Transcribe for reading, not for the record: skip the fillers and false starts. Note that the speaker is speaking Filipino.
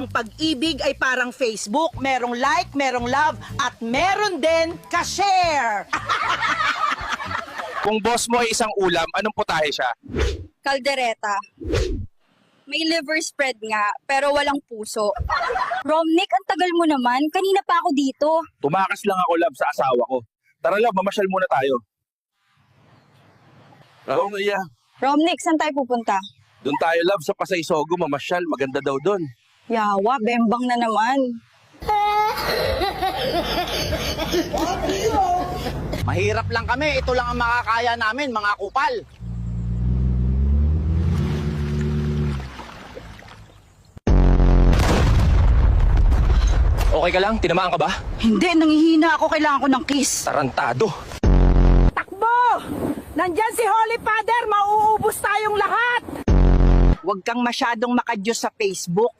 ang pag-ibig ay parang Facebook. Merong like, merong love, at meron din ka-share. Kung boss mo ay isang ulam, anong putahe siya? Kaldereta. May liver spread nga, pero walang puso. Romnick, ang tagal mo naman. Kanina pa ako dito. Tumakas lang ako, love, sa asawa ko. Tara, love, mamasyal muna tayo. Oo, Maya. Romnick, saan tayo pupunta? Doon tayo, love, sa Pasay Sogo, mamasyal. Maganda daw doon. Yawa, bembang na naman. Mahirap lang kami. Ito lang ang makakaya namin, mga kupal. Okay ka lang? Tinamaan ka ba? Hindi, nangihina ako. Kailangan ko ng kiss. Tarantado. Takbo! Nandyan si Holy Father, mauubos tayong lahat! Huwag kang masyadong makadyos sa Facebook.